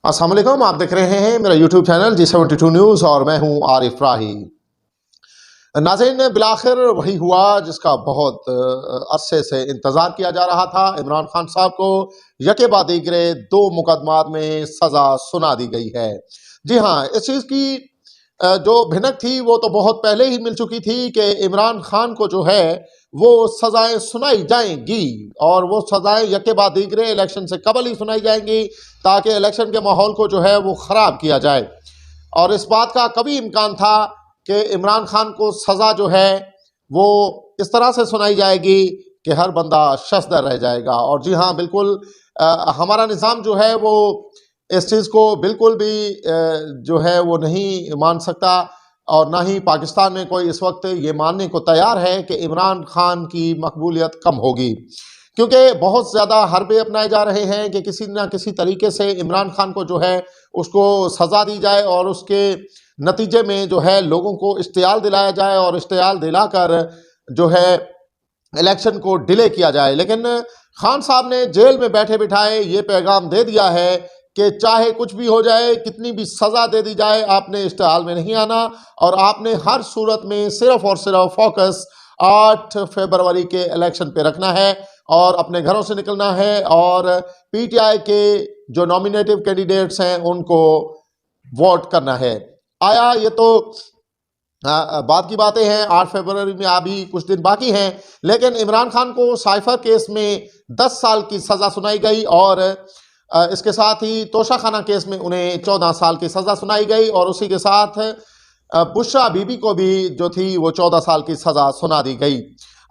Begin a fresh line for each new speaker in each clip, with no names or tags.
अस्सलाम वालेकुम, आप देख रहे हैं मेरा यूट्यूब चैनल G72 न्यूज़ और मैं हूं आरिफ राही। नाज़रीन, बिलाखिर वही हुआ जिसका बहुत अरसे से इंतज़ार किया जा रहा था। इमरान खान साहब को यके बाद दीगरे 2 मुकदमात में सज़ा सुना दी गई है। जी हाँ, इस चीज़ की जो भिनक थी वो तो बहुत पहले ही मिल चुकी थी कि इमरान खान को जो है वो सज़ाएं सुनाई जाएंगी और वो सज़ाएं यके बाद दीगरे इलेक्शन से कबल ही सुनाई जाएंगी ताकि इलेक्शन के माहौल को जो है वो ख़राब किया जाए। और इस बात का कभी इम्कान था कि इमरान खान को सज़ा जो है वो इस तरह से सुनाई जाएगी कि हर बंदा शस्दर रह जाएगा। और जी हाँ, बिल्कुल हमारा निज़ाम जो है वो इस चीज़ को बिल्कुल भी जो है वो नहीं मान सकता और ना ही पाकिस्तान में कोई इस वक्त ये मानने को तैयार है कि इमरान खान की मकबूलियत कम होगी, क्योंकि बहुत ज़्यादा हरबे अपनाए जा रहे हैं कि किसी न किसी तरीके से इमरान खान को जो है उसको सज़ा दी जाए और उसके नतीजे में जो है लोगों को इश्तियाल दिलाया जाए और इश्तियाल दिलाकर जो है इलेक्शन को डिले किया जाए। लेकिन खान साहब ने जेल में बैठे बिठाए ये पैगाम दे दिया है कि चाहे कुछ भी हो जाए, कितनी भी सज़ा दे दी जाए, आपने इश्तिहाल में नहीं आना और आपने हर सूरत में सिर्फ और सिर्फ फोकस 8 फरवरी के इलेक्शन पे रखना है और अपने घरों से निकलना है और पीटीआई के जो नॉमिनेटिव कैंडिडेट्स हैं उनको वोट करना है। आया ये तो बाद की बातें हैं, 8 फरवरी में अभी कुछ दिन बाकी हैं, लेकिन इमरान खान को साइफर केस में 10 साल की सज़ा सुनाई गई और इसके साथ ही तोशाखाना केस में उन्हें 14 साल की सज़ा सुनाई गई और उसी के साथ बुशरा बीबी को भी जो थी वो 14 साल की सज़ा सुना दी गई।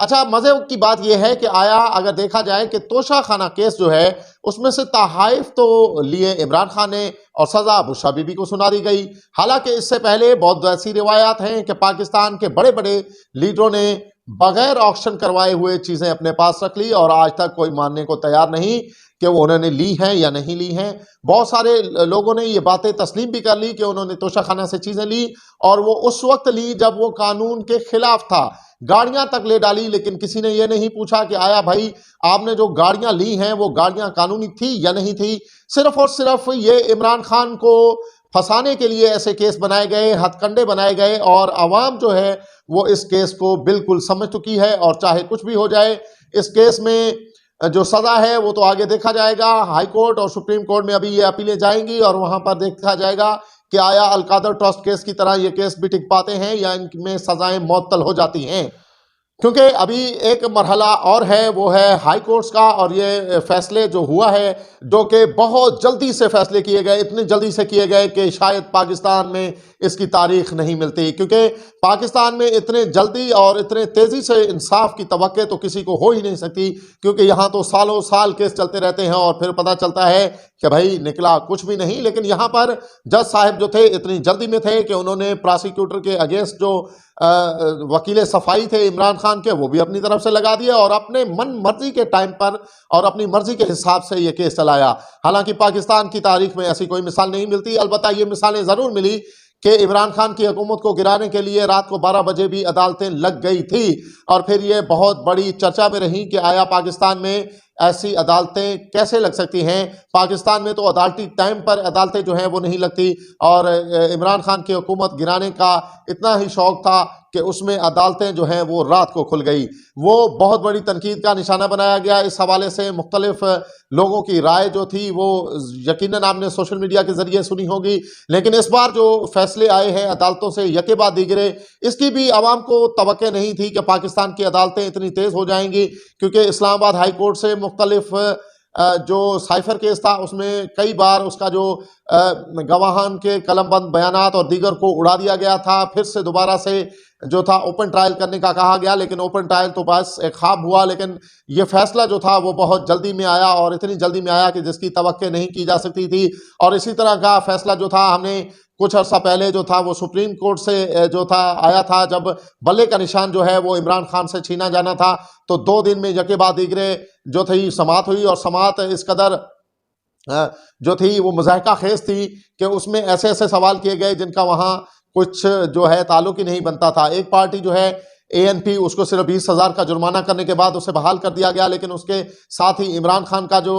अच्छा, मज़े की बात यह है कि आया अगर देखा जाए कि तोशाखाना केस जो है उसमें से तहाइफ तो लिए इमरान खान ने और सज़ा बुशरा बीबी को सुना दी गई। हालांकि इससे पहले बहुत ऐसी रिवायात हैं कि पाकिस्तान के बड़े बड़े लीडरों ने बगैर ऑक्शन करवाए हुए चीज़ें अपने पास रख ली और आज तक कोई मानने को तैयार नहीं कि वो उन्होंने ली हैं या नहीं ली हैं। बहुत सारे लोगों ने ये बातें तस्लीम भी कर ली कि उन्होंने तोशाखाना से चीज़ें ली और वो उस वक्त ली जब वो कानून के खिलाफ था, गाड़ियां तक ले डाली, लेकिन किसी ने ये नहीं पूछा कि आया भाई आपने जो गाड़ियां ली हैं वो गाड़ियां कानूनी थी या नहीं थी। सिर्फ और सिर्फ ये इमरान खान को फंसाने के लिए ऐसे केस बनाए गए, हथकंडे बनाए गए और आवाम जो है वो इस केस को बिल्कुल समझ चुकी है और चाहे कुछ भी हो जाए इस केस में जो सज़ा है वो तो आगे देखा जाएगा। हाई कोर्ट और सुप्रीम कोर्ट में अभी ये अपीलें जाएंगी और वहां पर देखा जाएगा कि आया अलकादर ट्रस्ट केस की तरह ये केस भी टिक पाते हैं या इनमें सज़ाएं मुअत्तल हो जाती हैं। क्योंकि अभी एक मरहला और है, वो है हाई कोर्ट्स का और ये फैसले जो हुआ है जो कि बहुत जल्दी से फैसले किए गए, इतनी जल्दी से किए गए कि शायद पाकिस्तान में इसकी तारीख नहीं मिलती, क्योंकि पाकिस्तान में इतने जल्दी और इतने तेज़ी से इंसाफ की तवक्के तो किसी को हो ही नहीं सकती, क्योंकि यहाँ तो सालों साल केस चलते रहते हैं और फिर पता चलता है कि भाई निकला कुछ भी नहीं। लेकिन यहाँ पर जज साहब जो थे इतनी जल्दी में थे कि उन्होंने प्रोसिक्यूटर के अगेंस्ट जो वकील सफाई थे इमरान खान के वो भी अपनी तरफ से लगा दिए और अपने मन मर्जी के टाइम पर और अपनी मर्जी के हिसाब से ये केस चलाया। हालांकि पाकिस्तान की तारीख में ऐसी कोई मिसाल नहीं मिलती, अलबत्ता ये मिसालें ज़रूर मिली कि इमरान खान की हुकूमत को गिराने के लिए रात को 12 बजे भी अदालतें लग गई थी और फिर ये बहुत बड़ी चर्चा में रही कि आया पाकिस्तान में ऐसी अदालतें कैसे लग सकती हैं। पाकिस्तान में तो अदालती टाइम पर अदालतें जो हैं वो नहीं लगती और इमरान खान की हुकूमत गिराने का इतना ही शौक था कि उसमें अदालतें जो हैं वो रात को खुल गई। वो बहुत बड़ी तनकीद का निशाना बनाया गया। इस हवाले से मुख्तलिफ लोगों की राय जो थी वो यकीनन आपने सोशल मीडिया के ज़रिए सुनी होगी, लेकिन इस बार जो फैसले आए हैं अदालतों से यके बाद दीगरे, इसकी भी आवाम को तवक्के नहीं थी कि पाकिस्तान की अदालतें इतनी तेज़ हो जाएंगी, क्योंकि इस्लामाबाद हाई कोर्ट से मुख्तलिफ जो साइफर केस था उसमें कई बार उसका जो गवाहान के कलमबंद बयानात और दीगर को उड़ा दिया गया था। फिर से दोबारा से जो था ओपन ट्रायल करने का कहा गया, लेकिन ओपन ट्रायल तो बस एक ख्वाब हुआ। लेकिन ये फैसला जो था वो बहुत जल्दी में आया और इतनी जल्दी में आया कि जिसकी तवक्के नहीं की जा सकती थी। और इसी तरह का फैसला जो था हमने कुछ अर्सा पहले जो था वो सुप्रीम कोर्ट से जो था आया था, जब बल्ले का निशान जो है वो इमरान खान से छीना जाना था, तो 2 दिन में यके बाद दीगरे जो थी समात हुई और समात इस कदर जो थी वो मुज़ाहिका खेज थी कि उसमें ऐसे ऐसे सवाल किए गए जिनका वहाँ कुछ जो है ताल्लुक ही नहीं बनता था। एक पार्टी जो है एएनपी, उसको सिर्फ 20,000 का जुर्माना करने के बाद उसे बहाल कर दिया गया, लेकिन उसके साथ ही इमरान खान का जो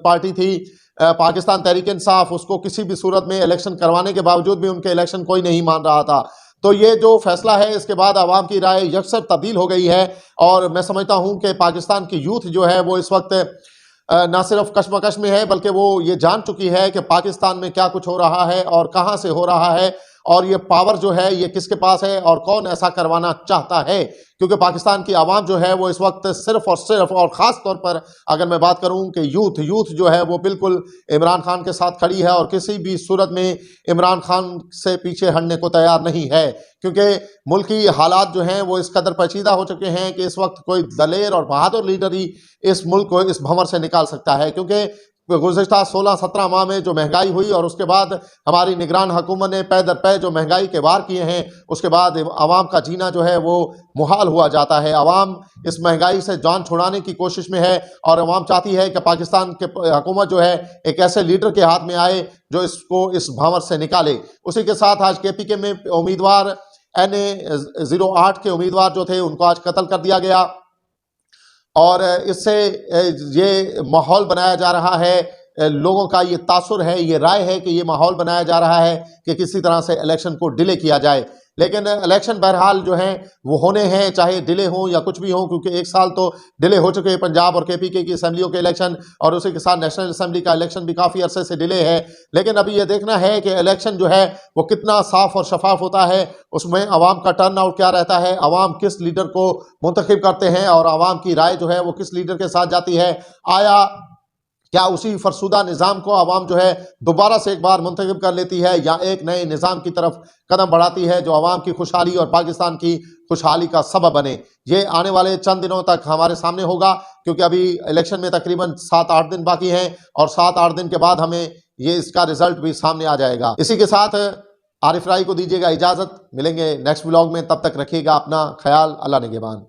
पार्टी थी पाकिस्तान तहरीक इंसाफ उसको किसी भी सूरत में इलेक्शन करवाने के बावजूद भी उनके इलेक्शन कोई नहीं मान रहा था। तो ये जो फैसला है इसके बाद आवाम की राय यकसर तब्दील हो गई है और मैं समझता हूं कि पाकिस्तान की यूथ जो है वो इस वक्त ना सिर्फ कशमकश में है बल्कि वो ये जान चुकी है कि पाकिस्तान में क्या कुछ हो रहा है और कहां से हो रहा है और ये पावर जो है ये किसके पास है और कौन ऐसा करवाना चाहता है। क्योंकि पाकिस्तान की आवाम जो है वो इस वक्त सिर्फ और ख़ास तौर पर अगर मैं बात करूं कि यूथ जो है वो बिल्कुल इमरान खान के साथ खड़ी है और किसी भी सूरत में इमरान खान से पीछे हटने को तैयार नहीं है। क्योंकि मुल्की हालात जो हैं वो इस कदर पेचीदा हो चुके हैं कि इस वक्त कोई दलेर और बहादुर लीडर ही इस मुल्क को इस भंवर से निकाल सकता है। क्योंकि गुज़िश्ता 16-17 माह में जो महंगाई हुई और उसके बाद हमारी निगरान हुकूमत ने पै दर पै जो महंगाई के वार किए हैं उसके बाद आवाम का जीना जो है वो मुहाल हुआ जाता है। आवाम इस महंगाई से जान छुड़ाने की कोशिश में है और आवाम चाहती है कि पाकिस्तान के हुकूमत जो है एक ऐसे लीडर के हाथ में आए जो इसको इस भंवर से निकाले। उसी के साथ आज KPK में उम्मीदवार NA-08 के उम्मीदवार जो थे उनको आज कत्ल कर दिया गया और इससे ये माहौल बनाया जा रहा है, लोगों का ये तासुर है, ये राय है कि ये माहौल बनाया जा रहा है कि किसी तरह से इलेक्शन को डिले किया जाए। लेकिन इलेक्शन बहरहाल जो हैं वो होने हैं, चाहे डिले हों या कुछ भी हों, क्योंकि 1 साल तो डिले हो चुके हैं पंजाब और KPK की असम्बलियों के इलेक्शन और उसी के साथ नेशनल असम्बली का इलेक्शन भी काफ़ी अरसे से डिले है। लेकिन अभी ये देखना है कि इलेक्शन जो है वो कितना साफ और शफाफ होता है, उसमें आवाम का टर्न आउट क्या रहता है, आवाम किस लीडर को मुंतखब करते हैं और आवाम की राय जो है वो किस लीडर के साथ जाती है। आया क्या उसी फरसुदा निज़ाम को आवाम जो है दोबारा से एक बार मुंतखब कर लेती है या एक नए निज़ाम की तरफ कदम बढ़ाती है जो आवाम की खुशहाली और पाकिस्तान की खुशहाली का सबब बने। ये आने वाले चंद दिनों तक हमारे सामने होगा, क्योंकि अभी इलेक्शन में तकरीबन 7-8 दिन बाकी हैं और 7-8 दिन के बाद हमें ये इसका रिजल्ट भी सामने आ जाएगा। इसी के साथ आरिफ राही को दीजिएगा इजाज़त, मिलेंगे नेक्स्ट व्लॉग में, तब तक रखिएगा अपना ख्याल। अल्लाह निगहबान।